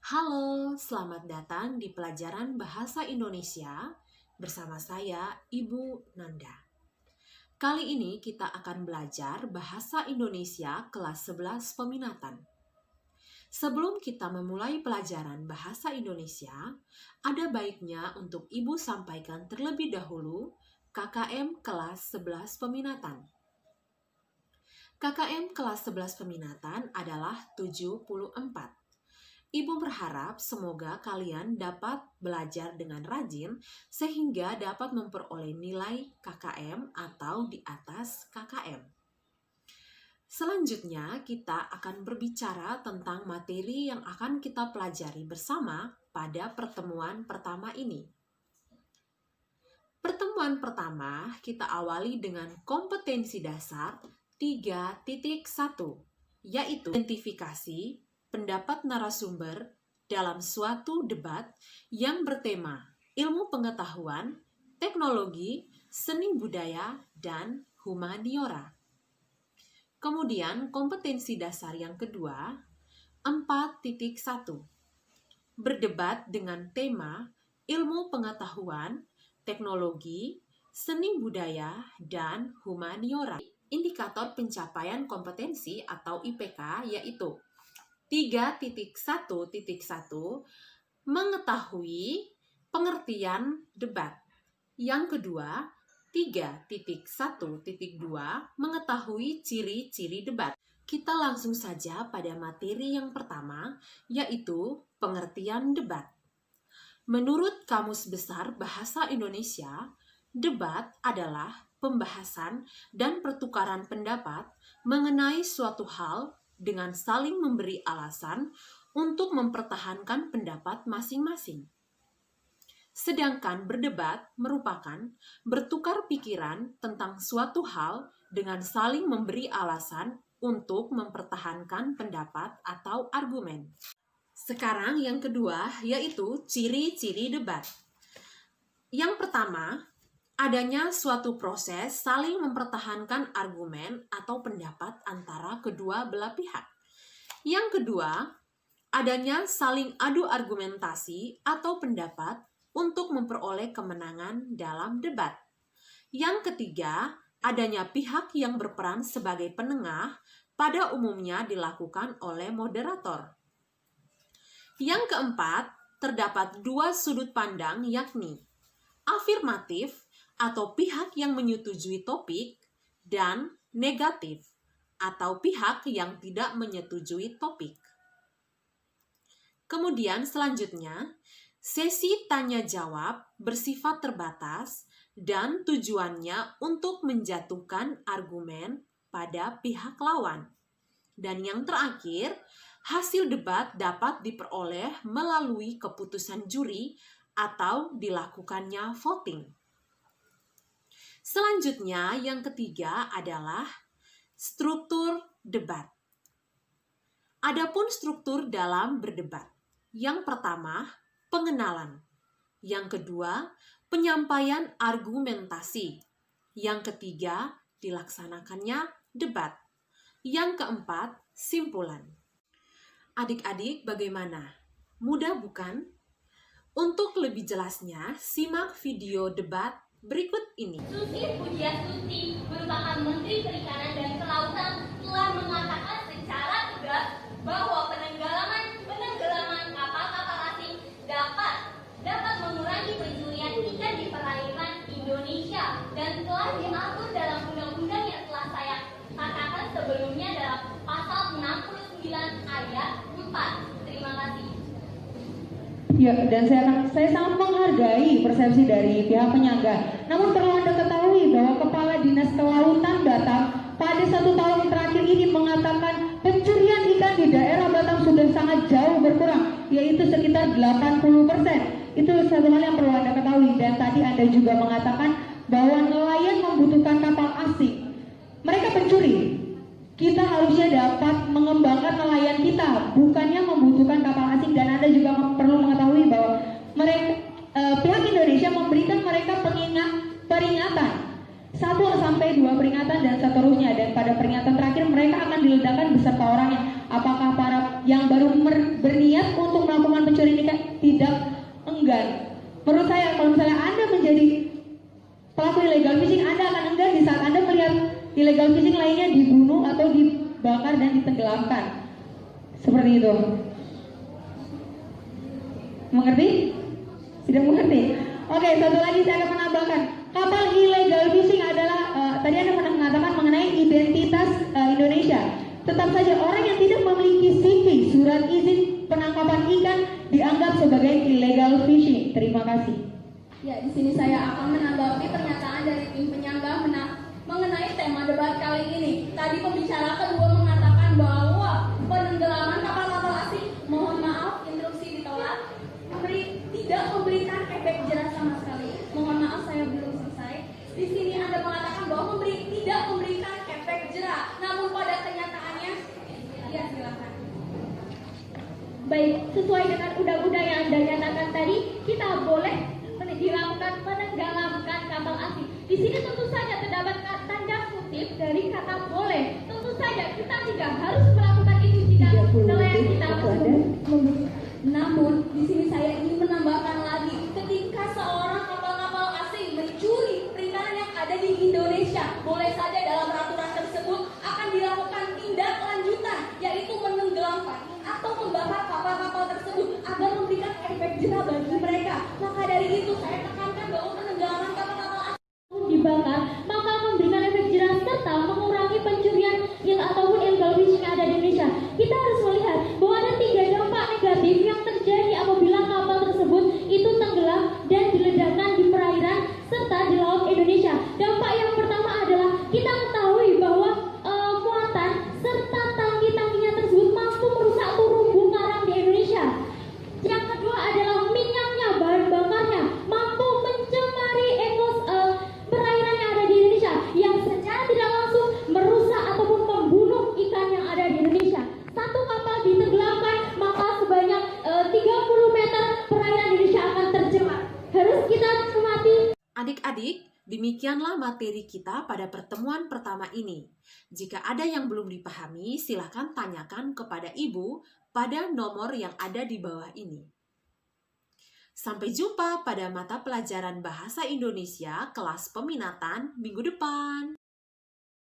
Halo, selamat datang di pelajaran Bahasa Indonesia bersama saya, Ibu Nanda. Kali ini kita akan belajar Bahasa Indonesia kelas 11 peminatan. Sebelum kita memulai pelajaran Bahasa Indonesia, ada baiknya untuk Ibu sampaikan terlebih dahulu KKM kelas 11 peminatan. KKM kelas 11 peminatan adalah 74. Ibu berharap semoga kalian dapat belajar dengan rajin sehingga dapat memperoleh nilai KKM atau di atas KKM. Selanjutnya kita akan berbicara tentang materi yang akan kita pelajari bersama pada pertemuan pertama ini. Pertemuan pertama kita awali dengan kompetensi dasar 3.1, yaitu identifikasi pendapat narasumber dalam suatu debat yang bertema ilmu pengetahuan, teknologi, seni budaya, dan humaniora. Kemudian kompetensi dasar yang kedua, 4.1, berdebat dengan tema ilmu pengetahuan, teknologi, seni budaya, dan humaniora. Indikator pencapaian kompetensi atau IPK yaitu 3.1.1 mengetahui pengertian debat. Yang kedua, 3.1.2 mengetahui ciri-ciri debat. Kita langsung saja pada materi yang pertama, yaitu pengertian debat. Menurut Kamus Besar Bahasa Indonesia, debat adalah pembahasan dan pertukaran pendapat mengenai suatu hal dengan saling memberi alasan untuk mempertahankan pendapat masing-masing. Sedangkan berdebat merupakan bertukar pikiran tentang suatu hal dengan saling memberi alasan untuk mempertahankan pendapat atau argumen. Sekarang yang kedua yaitu ciri-ciri debat. Yang pertama, adanya suatu proses saling mempertahankan argumen atau pendapat antara kedua belah pihak. Yang kedua, adanya saling adu argumentasi atau pendapat untuk memperoleh kemenangan dalam debat. Yang ketiga, adanya pihak yang berperan sebagai penengah, pada umumnya dilakukan oleh moderator. Yang keempat, terdapat dua sudut pandang yakni afirmatif atau pihak yang menyetujui topik, dan negatif, atau pihak yang tidak menyetujui topik. Kemudian selanjutnya, sesi tanya-jawab bersifat terbatas dan tujuannya untuk menjatuhkan argumen pada pihak lawan. Dan yang terakhir, hasil debat dapat diperoleh melalui keputusan juri atau dilakukannya voting. Selanjutnya, yang ketiga adalah struktur debat. Adapun struktur dalam berdebat. Yang pertama, pengenalan. Yang kedua, penyampaian argumentasi. Yang ketiga, dilaksanakannya debat. Yang keempat, simpulan. Adik-adik bagaimana? Mudah bukan? Untuk lebih jelasnya, simak video debat berikut ini. Susi Pujiastuti merupakan Menteri Perikanan dan Kelautan telah mengatakan secara tegas bahwa penenggelaman kapal-kapal asing dapat mengurangi pencurian ikan di perairan Indonesia dan telah diatur dalam undang-undang yang telah saya katakan sebelumnya dalam pasal 69 ayat 4. Terima kasih. Ya, dan saya sangat menghargai persepsi dari pihak penyangga. Namun perlu Anda ketahui bahwa Kepala Dinas Kelautan Batam pada 1 tahun terakhir ini mengatakan pencurian ikan di daerah Batam sudah sangat jauh berkurang, yaitu sekitar 80%. Itu satu hal yang perlu Anda ketahui. Dan tadi Anda juga mengatakan bahwa nelayan membutuhkan kapal asing. Mereka pencuri. Kita harusnya dapat mengembangkan nelayan kita, bukannya membutuhkan kapal asing. Dan Anda juga perlu mengetahui bahwa pihak Indonesia memberikan mereka peringatan 1-2 peringatan dan seterusnya. Dan pada peringatan terakhir mereka akan diledakkan beserta orangnya. Apakah para yang baru berniat untuk melakukan tidak enggan. Menurut saya, kalau misalnya Anda menjadi pelaku illegal fishing, Anda akan enggan di saat Anda melihat illegal fishing lainnya dibunuh atau dibakar dan ditenggelamkan. Seperti itu. Mengerti? Tidak mengerti? Oke, satu lagi saya akan menambahkan. Kapal illegal fishing adalah, tadi Anda mengatakan mengenai identitas Indonesia. Tetap saja orang yang tidak memiliki CV, surat izin penangkapan ikan, dianggap sebagai illegal fishing. Terima kasih. Ya, di sini saya akan menanggapi pernyataan dari tim penyangga mengenai tema debat kali ini. Tadi pembicara kedua mengatakan bahwa penenggelaman kapal-kapal asing, mohon maaf, instruksi ditolak, tidak memberikan efek jerah sama sekali. Mohon maaf, saya belum selesai. Di sini Anda mengatakan bahwa tidak memberikan efek jerah, namun pada kenyataannya, ya silakan. Baik, sesuai dengan undang-undang yang Anda nyatakan tadi, kita boleh dilakukan menenggelamkan kapal asing. Di sini tentu saja terdapat tanda kutip dari kata boleh. Tentu saja kita tidak harus melakukan itu jika nelayan kita Namun, di sini saya ingin menambahkan lagi, ketika seorang kapal-kapal asing mencuri perikanan yang ada di Indonesia, boleh saja dalam peraturan tersebut akan dilakukan tindak lanjutan, yaitu menenggelamkan atau membakar kapal-kapal tersebut agar memberikan efek jerah bagi mereka. Maka dari itu saya tekankan bahwa penenggelaman kapal-kapal asing dibakar, maka memberikan efek jerah serta mengurangi pencurian yang ataupun illegal fishing yang ada di Indonesia. Kita harus melihat bahwa ada 3 dampak negatif yang terjadi apabila kapal tersebut itu tenggelam dan diledakkan di perairan serta di laut Indonesia. Dampak yang pertama adalah kita ketahui bahwa muatan serta tangki-tangkinya tersebut mampu merusak terumbu karang di Indonesia. Yang kedua adalah minyaknya, bahan bakarnya mampu mencemari perairan yang ada di Indonesia, yang secara tidak langsung merusak ataupun membunuh ikan yang ada di Indonesia. Satu kapal ditenggelamkan, maka sebanyak 30 meter perairan Indonesia akan tercemar. Harus kita cermati. Adik-adik, demikianlah materi kita pada pertemuan pertama ini. Jika ada yang belum dipahami, silakan tanyakan kepada Ibu pada nomor yang ada di bawah ini. Sampai jumpa pada mata pelajaran Bahasa Indonesia kelas peminatan minggu depan.